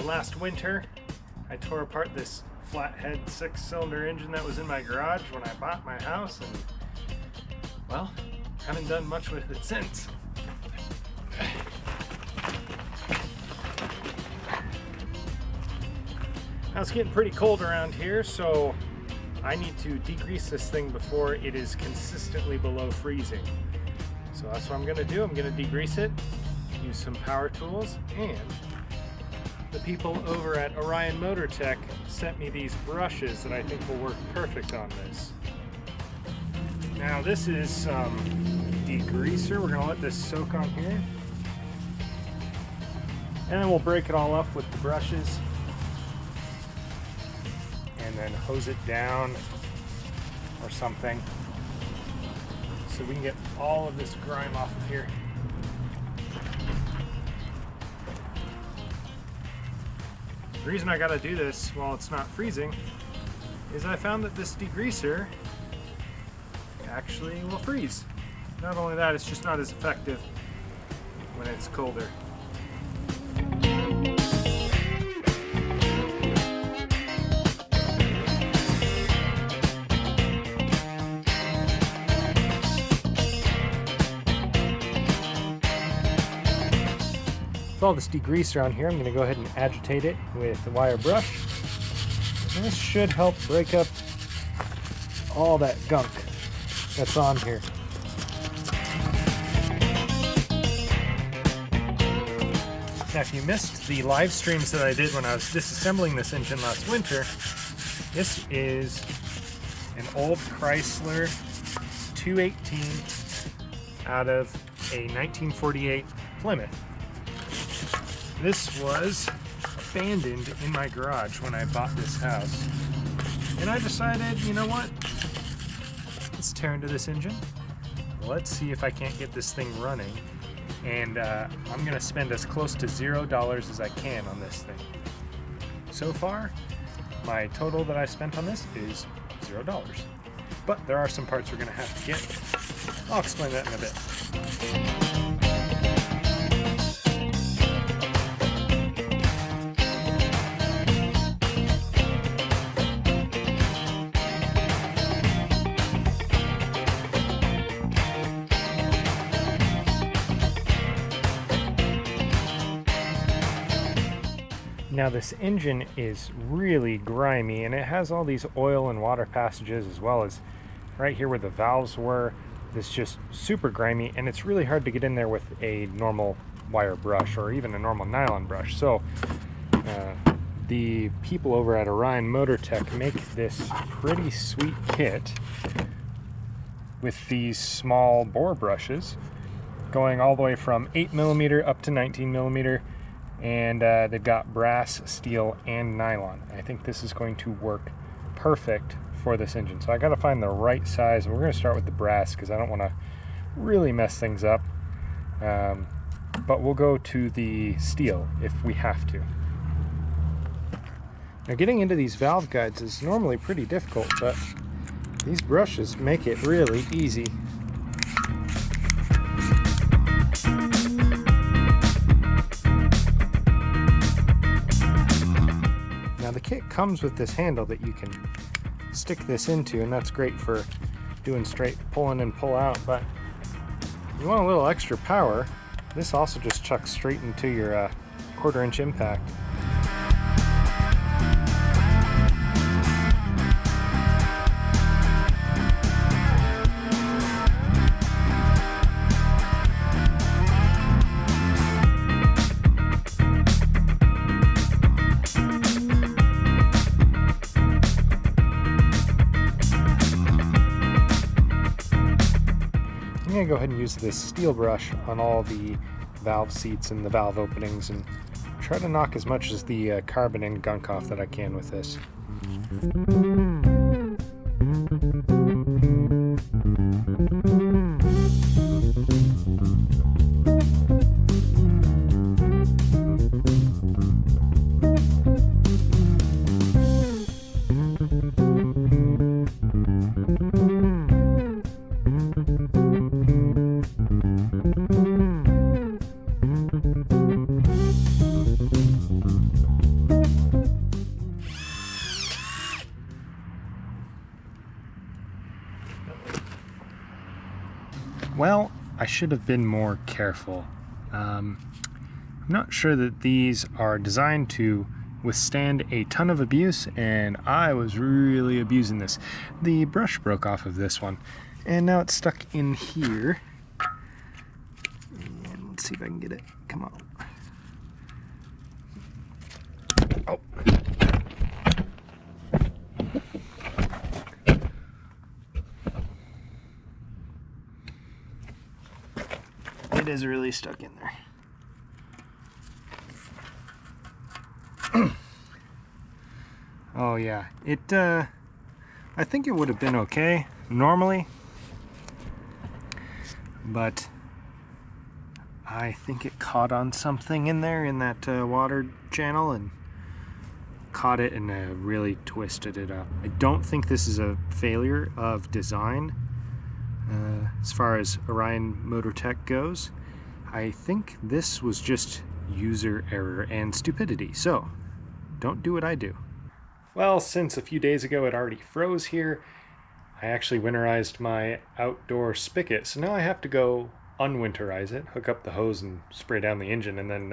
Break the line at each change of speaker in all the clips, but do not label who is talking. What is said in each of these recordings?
Last winter, I tore apart this Flathead 6-cylinder engine that was in my garage when I bought my house, and well, haven't done much with it since. Now it's getting pretty cold around here, so I need to degrease this thing before it is consistently below freezing. So that's what I'm gonna do. I'm gonna degrease it, use some power tools, and the people over at Orion Motor Tech sent me these brushes that I think will work perfect on this. Now this is some degreaser. We're gonna let this soak on here. And then we'll break it all up with the brushes. And then hose it down or something so we can get all of this grime off of here. The reason I gotta do this while it's not freezing is I found that this degreaser actually will freeze. Not only that, it's just not as effective when it's colder. With all this degreaser on here, I'm going to go ahead and agitate it with the wire brush. And this should help break up all that gunk that's on here. Now, if you missed the live streams that I did when I was disassembling this engine last winter, this is an old Chrysler 218 out of a 1948 Plymouth. This was abandoned in my garage when I bought this house. And I decided, you know what? Let's tear into this engine. Let's see if I can't get this thing running. And I'm gonna spend as close to $0 as I can on this thing. So far, my total that I spent on this is $0. But there are some parts we're gonna have to get. I'll explain that in a bit. Now this engine is really grimy, and it has all these oil and water passages, as well as right here where the valves were. It's just super grimy, and it's really hard to get in there with a normal wire brush or even a normal nylon brush. So the people over at Orion Motor Tech make this pretty sweet kit with these small bore brushes going all the way from 8mm up to 19mm. And they've got brass, steel, and nylon. I think this is going to work perfect for this engine. So I got to find the right size, and we're going to start with the brass because I don't want to really mess things up. But we'll go to the steel if we have to. Now, getting into these valve guides is normally pretty difficult, but these brushes make it really easy. Now the kit comes with this handle that you can stick this into, and that's great for doing straight pull in and pull out, but if you want a little extra power, this also just chucks straight into your 1/4 inch impact. I'm going to go ahead and use this steel brush on all the valve seats and the valve openings and try to knock as much as the carbon and gunk off that I can with this. Well, I should have been more careful. I'm not sure that these are designed to withstand a ton of abuse, and I was really abusing this. The brush broke off of this one, and now it's stuck in here. And let's see if I can get it. Come on. Oh. It is really stuck in there. Oh yeah, I think it would have been okay normally, but I think it caught on something in there in that water channel and caught it and really twisted it up. I don't think this is a failure of design as far as Orion Motor Tech goes. I think this was just user error and stupidity, so don't do what I do. Well, since a few days ago it already froze here, I actually winterized my outdoor spigot, so now I have to go unwinterize it, hook up the hose and spray down the engine, and then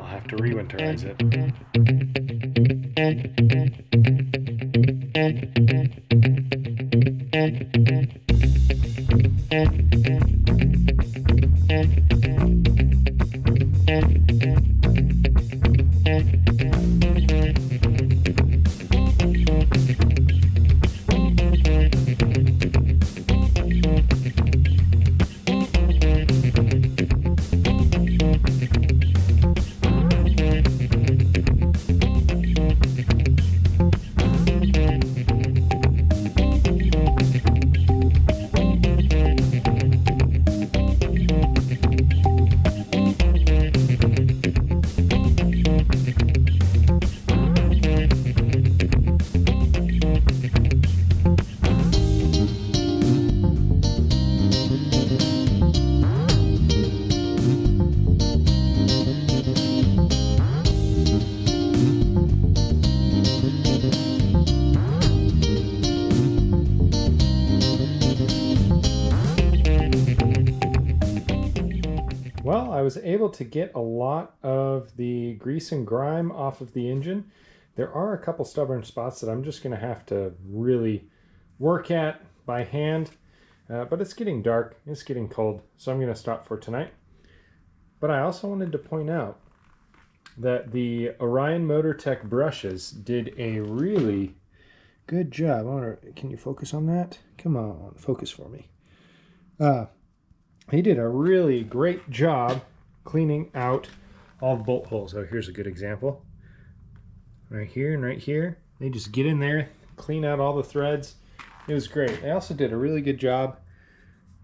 I'll have to re-winterize it. Well, I was able to get a lot of the grease and grime off of the engine. There are a couple stubborn spots that I'm just going to have to really work at by hand, but it's getting dark, it's getting cold, so I'm going to stop for tonight. But I also wanted to point out that the Orion Motor Tech brushes did a really good job. Can you focus on that? Come on, focus for me. He did a really great job cleaning out all the bolt holes. Oh, here's a good example. Right here and right here. They just get in there, clean out all the threads. It was great. They also did a really good job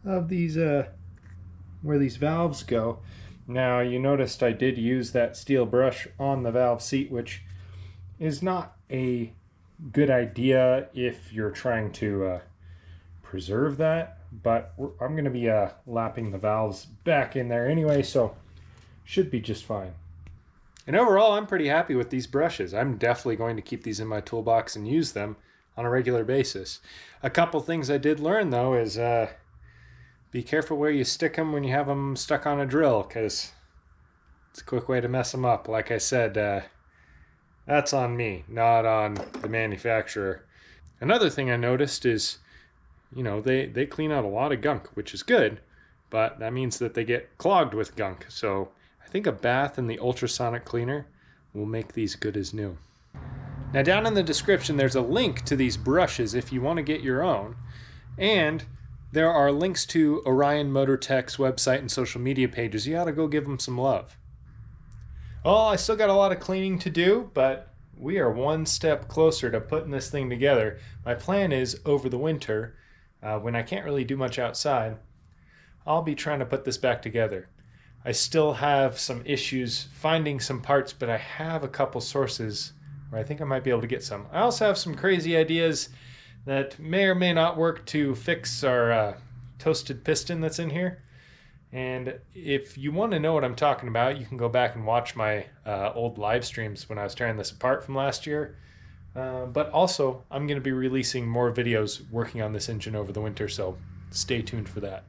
of these, where these valves go. Now, you noticed I did use that steel brush on the valve seat, which is not a good idea if you're trying to preserve that. But I'm going to be lapping the valves back in there anyway, so should be just fine. And overall, I'm pretty happy with these brushes. I'm definitely going to keep these in my toolbox and use them on a regular basis. A couple things I did learn, though, is be careful where you stick them when you have them stuck on a drill, because it's a quick way to mess them up. Like I said, that's on me, not on the manufacturer. Another thing I noticed is, you know, they clean out a lot of gunk, which is good, but that means that they get clogged with gunk. So I think a bath in the ultrasonic cleaner will make these good as new. Now, down in the description, there's a link to these brushes if you want to get your own. And there are links to Orion Motor Tech's website and social media pages. You ought to go give them some love. Oh, I still got a lot of cleaning to do, but we are one step closer to putting this thing together. My plan is over the winter, when I can't really do much outside, I'll be trying to put this back together. I still have some issues finding some parts, but I have a couple sources where I think I might be able to get some. I also have some crazy ideas that may or may not work to fix our toasted piston that's in here. And if you want to know what I'm talking about, you can go back and watch my old live streams when I was tearing this apart from last year. But also, I'm going to be releasing more videos working on this engine over the winter, so stay tuned for that.